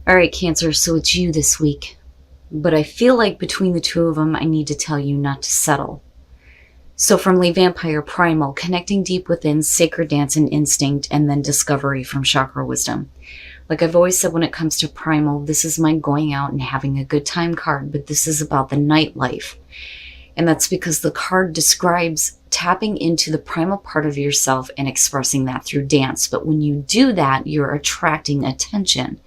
All right, Cancer, so it's you this week. But I feel like between the two of them, I need to tell you not to settle. So from Le Vampire, Primal, connecting deep within, sacred dance and instinct, and then discovery from chakra wisdom. Like I've always said, when it comes to Primal, this is my going out and having a good time card, but this is about the nightlife. And that's because the card describes tapping into the primal part of yourself and expressing that through dance. But when you do that, you're attracting attention.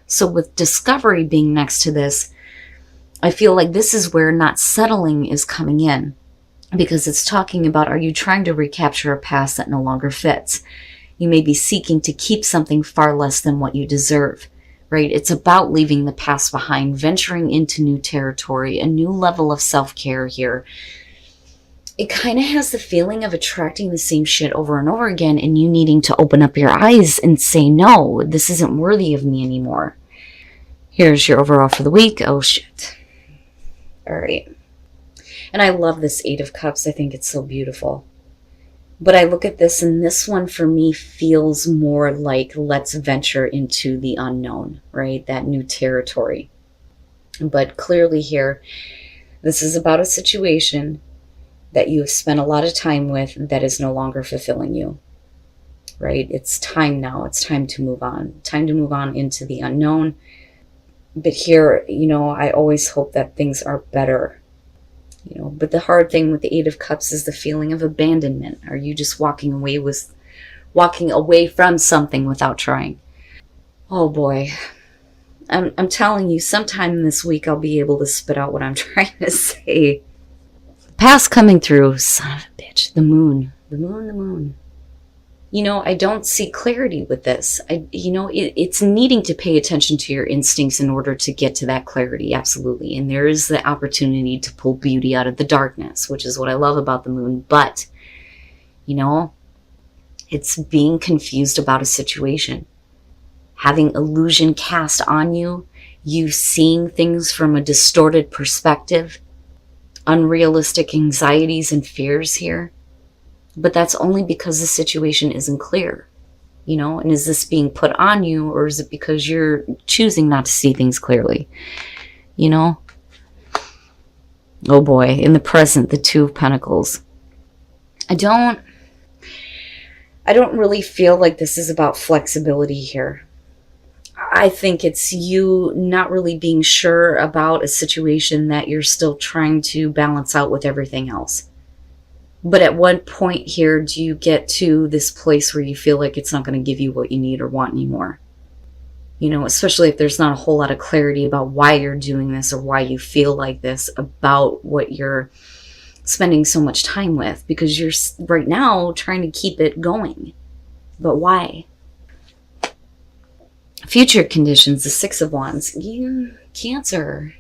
So with discovery being next to this, I feel like this is where not settling is coming in, because it's talking about, are you trying to recapture a past that no longer fits? You may be seeking to keep something far less than what you deserve, right? It's about leaving the past behind, venturing into new territory, a new level of self-care here. It kind of has the feeling of attracting the same shit over and over again, and you needing to open up your eyes and say, no, this isn't worthy of me anymore. Here's your overall for the week. Oh, shit. All right. And I love this Eight of Cups. I think it's so beautiful. But I look at this, and this one for me feels more like let's venture into the unknown, right? That new territory. But clearly here, this is about a situation that you have spent a lot of time with that is no longer fulfilling you, right? It's time now. It's time to move on. Time to move on into the unknown. But here, I always hope that things are better. But the hard thing with the Eight of Cups is the feeling of abandonment. Are you just walking away from something without trying? Oh boy. I'm telling you, sometime this week I'll be able to spit out what I'm trying to say. Past coming through, son of a bitch. The moon. I don't see clarity with this. It's needing to pay attention to your instincts in order to get to that clarity. Absolutely. And there is the opportunity to pull beauty out of the darkness, which is what I love about the moon. But, it's being confused about a situation, having illusion cast on you, you seeing things from a distorted perspective, unrealistic anxieties and fears here. But that's only because the situation isn't clear, and is this being put on you, or is it because you're choosing not to see things clearly, Oh boy, in the present, the Two of Pentacles. I don't really feel like this is about flexibility here. I think it's you not really being sure about a situation that you're still trying to balance out with everything else. But at what point here do you get to this place where you feel like it's not going to give you what you need or want anymore? Especially if there's not a whole lot of clarity about why you're doing this or why you feel like this about what you're spending so much time with, because you're right now trying to keep it going. But why? Future conditions, the Six of Wands. Cancer.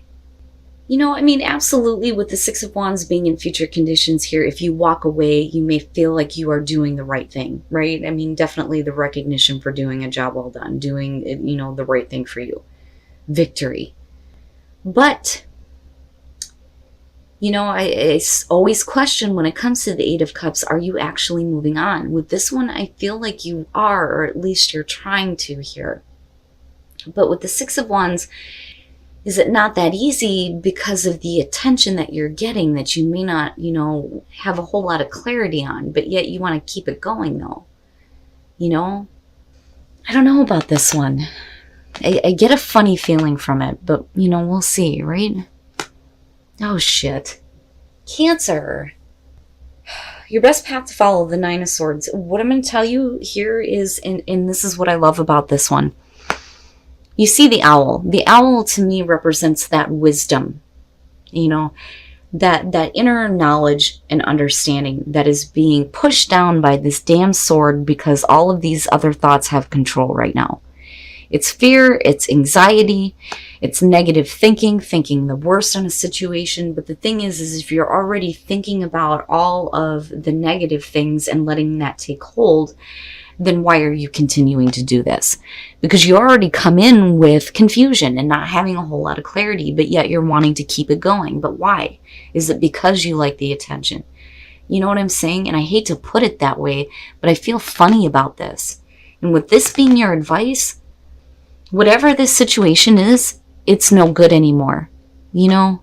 Absolutely, with the Six of Wands being in future conditions here, if you walk away, you may feel like you are doing the right thing, right? Definitely the recognition for doing a job well done, doing, the right thing for you. Victory. But, I always question when it comes to the Eight of Cups, are you actually moving on? With this one, I feel like you are, or at least you're trying to here. But with the Six of Wands, is it not that easy because of the attention that you're getting that you may not, have a whole lot of clarity on, but yet you want to keep it going though? I don't know about this one. I get a funny feeling from it, but, we'll see, right? Oh, shit. Cancer. Your best path to follow, the Nine of Swords. What I'm going to tell you here is, and this is what I love about this one. You see the owl. The owl to me represents that wisdom, that inner knowledge and understanding that is being pushed down by this damn sword because all of these other thoughts have control right now. It's fear, it's anxiety, it's negative thinking the worst in a situation. But the thing is if you're already thinking about all of the negative things and letting that take hold, then why are you continuing to do this? Because you already come in with confusion and not having a whole lot of clarity, but yet you're wanting to keep it going. But why? Is it because you like the attention? You know what I'm saying? And I hate to put it that way, but I feel funny about this. And with this being your advice, Whatever this situation is, it's no good anymore. You know,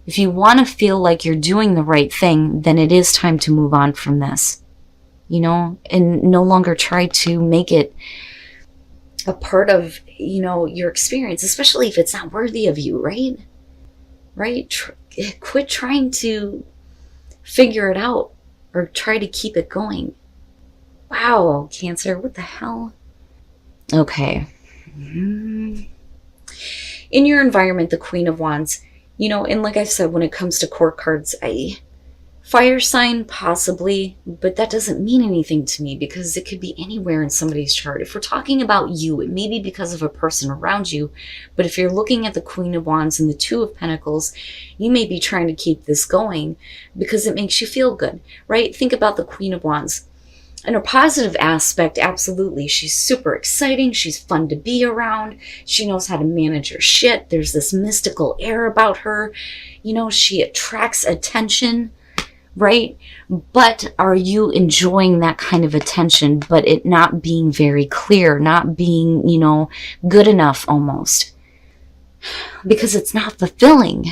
if you want to feel like you're doing the right thing, then it is time to move on from this, you know, and no longer try to make it a part of, you know, your experience, especially if it's not worthy of you, right? Quit trying to figure it out or try to keep it going. Wow, Cancer, what the hell? Okay. In your environment, the Queen of Wands, you know, and like I said, when it comes to court cards, fire sign, possibly, but that doesn't mean anything to me because it could be anywhere in somebody's chart. If we're talking about you, it may be because of a person around you, but if you're looking at the Queen of Wands and the Two of Pentacles, you may be trying to keep this going because it makes you feel good, right? Think about the Queen of Wands. In a positive aspect, absolutely. She's super exciting. She's fun to be around. She knows how to manage her shit. There's this mystical air about her. You know, she attracts attention, right? But are you enjoying that kind of attention, but it not being very clear, not being, you know, good enough almost? Because it's not fulfilling.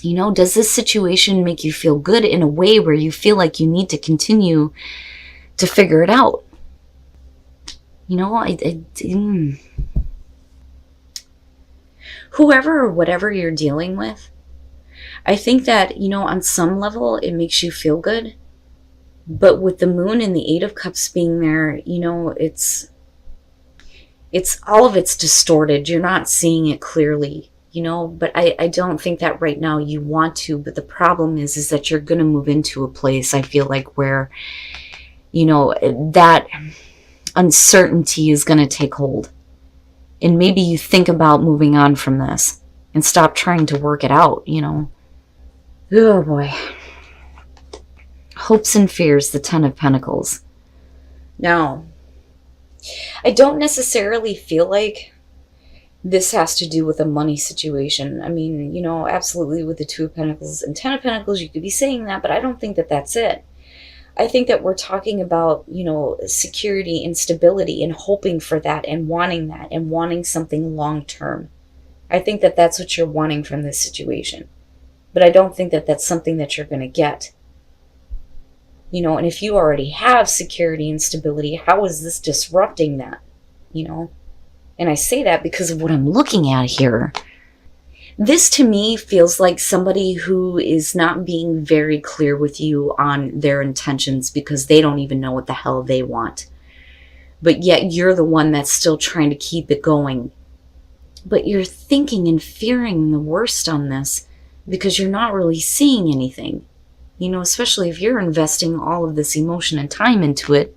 You know, does this situation make you feel good in a way where you feel like you need to continue to figure it out? You know, whoever or whatever you're dealing with, I think that, you know, on some level it makes you feel good, but with the moon and the Eight of Cups being there, you know, it's all of it's distorted. You're not seeing it clearly, you know, but I don't think that right now you want to, but the problem is that you're going to move into a place, I feel like, where, you know, that uncertainty is going to take hold. And maybe you think about moving on from this and stop trying to work it out, you know. Oh boy. Hopes and fears, the Ten of Pentacles. Now, I don't necessarily feel like this has to do with a money situation. I mean, you know, absolutely with the Two of Pentacles and Ten of Pentacles, you could be saying that, but I don't think that that's it. I think that we're talking about, you know, security and stability and hoping for that and wanting something long term. I think that that's what you're wanting from this situation. But I don't think that that's something that you're going to get. You know, and if you already have security and stability, how is this disrupting that? You know, and I say that because of what I'm looking at here. This to me feels like somebody who is not being very clear with you on their intentions because they don't even know what the hell they want. But yet you're the one that's still trying to keep it going. But you're thinking and fearing the worst on this because you're not really seeing anything. You know, especially if you're investing all of this emotion and time into it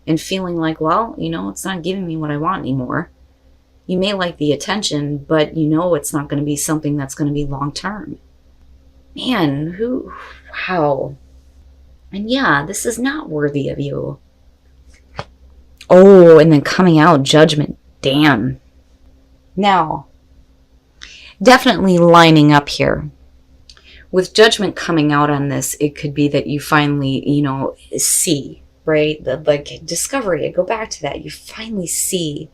and feeling like, well, you know, it's not giving me what I want anymore. You may like the attention, but you know it's not going to be something that's going to be long term. Man, wow. And yeah, this is not worthy of you. Oh, and then coming out, Judgment. Damn. Now, definitely lining up here. With Judgment coming out on this, it could be that you finally, you know, see, right? Like discovery, I go back to that. You finally see.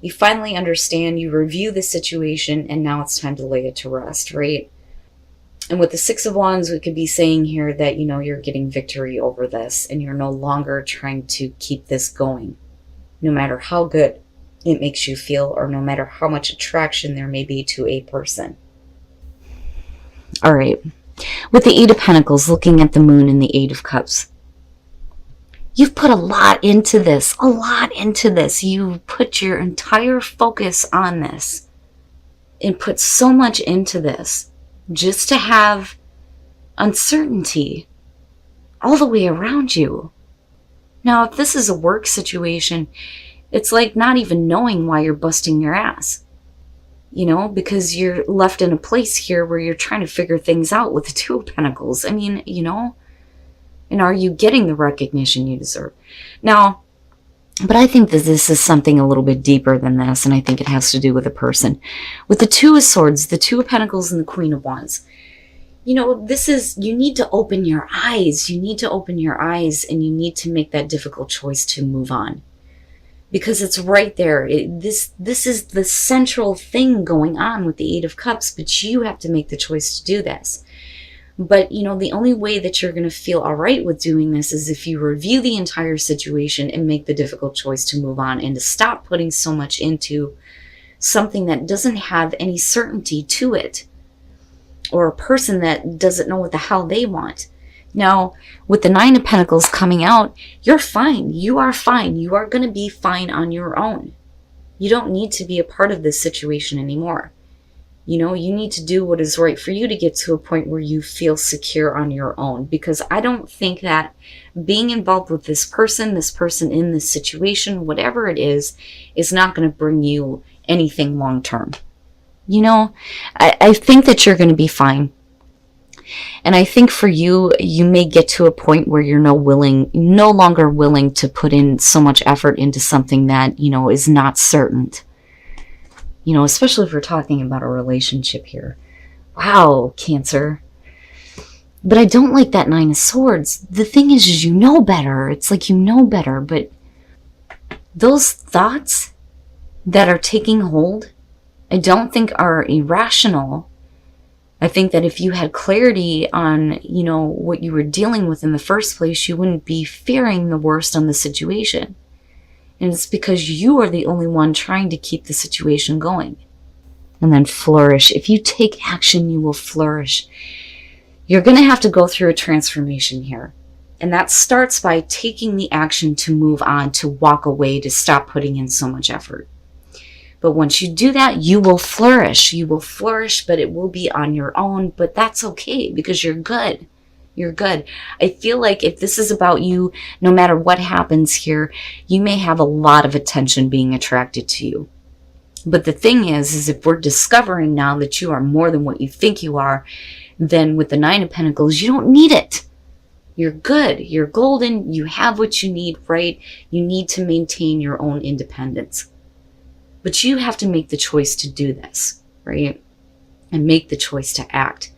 You finally understand, you review the situation, and now it's time to lay it to rest, right? And with the Six of Wands, we could be saying here that, you know, you're getting victory over this, and you're no longer trying to keep this going, no matter how good it makes you feel, or no matter how much attraction there may be to a person. All right. With the Eight of Pentacles, looking at the moon and the Eight of Cups, you've put a lot into this, You've put your entire focus on this and put so much into this just to have uncertainty all the way around you. Now, if this is a work situation, it's like not even knowing why you're busting your ass, you know, because you're left in a place here where you're trying to figure things out with the Two of Pentacles. I mean, you know, and are you getting the recognition you deserve? Now, but I think that this is something a little bit deeper than this, and I think it has to do with a person. With the Two of Swords, the Two of Pentacles, and the Queen of Wands, you know, this is, you need to open your eyes. You need to open your eyes, and you need to make that difficult choice to move on. because it's right there. This is the central thing going on with the Eight of Cups, but you have to make the choice to do this. But, you know, the only way that you're going to feel all right with doing this is if you review the entire situation and make the difficult choice to move on and to stop putting so much into something that doesn't have any certainty to it, or a person that doesn't know what the hell they want. Now, with the Nine of Pentacles coming out, you're fine. You are fine. You are going to be fine on your own. You don't need to be a part of this situation anymore. You know, you need to do what is right for you to get to a point where you feel secure on your own. Because I don't think that being involved with this person in this situation, whatever it is not going to bring you anything long term. You know, I think that you're going to be fine. And I think for you, you may get to a point where you're no longer willing to put in so much effort into something that, you know, is not certain. You know, especially if we're talking about a relationship here. Wow, Cancer. But I don't like that Nine of Swords. The thing is you know better. It's like you know better. But those thoughts that are taking hold, I don't think are irrational. I think that if you had clarity on, you know, what you were dealing with in the first place, you wouldn't be fearing the worst on the situation. And it's because you are the only one trying to keep the situation going. And then flourish. If you take action, you will flourish. You're going to have to go through a transformation here. And that starts by taking the action to move on, to walk away, to stop putting in so much effort. But once you do that, you will flourish. You will flourish, but it will be on your own. But that's okay because you're good. You're good. I feel like if this is about you, no matter what happens here, you may have a lot of attention being attracted to you. But the thing is if we're discovering now that you are more than what you think you are, then with the Nine of Pentacles, you don't need it. You're good. You're golden. You have what you need, right? You need to maintain your own independence. But you have to make the choice to do this, right? And make the choice to act.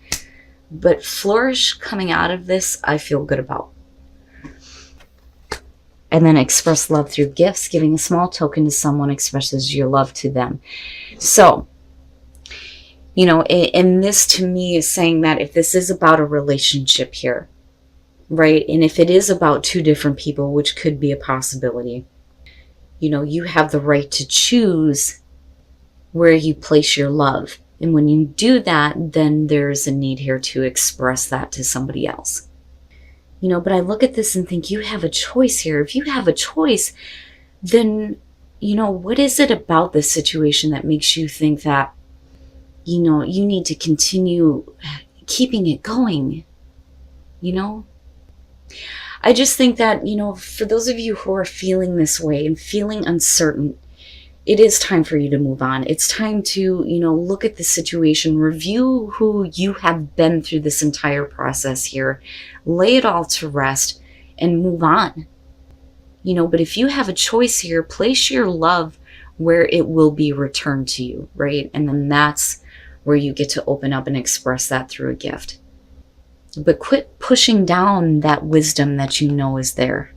But flourish coming out of this, I feel good about. And then express love through gifts. Giving a small token to someone expresses your love to them. So, you know, and this to me is saying that if this is about a relationship here, right? And if it is about two different people, which could be a possibility, you know, you have the right to choose where you place your love. And when you do that, then there's a need here to express that to somebody else. You know, but I look at this and think you have a choice here. If you have a choice, then, you know, what is it about this situation that makes you think that, you know, you need to continue keeping it going? You know? I just think that, you know, for those of you who are feeling this way and feeling uncertain, it is time for you to move on. It's time to, you know, look at the situation, review who you have been through this entire process here, lay it all to rest and move on. You know, but if you have a choice here, place your love where it will be returned to you, right? And then that's where you get to open up and express that through a gift. But quit pushing down that wisdom that you know is there.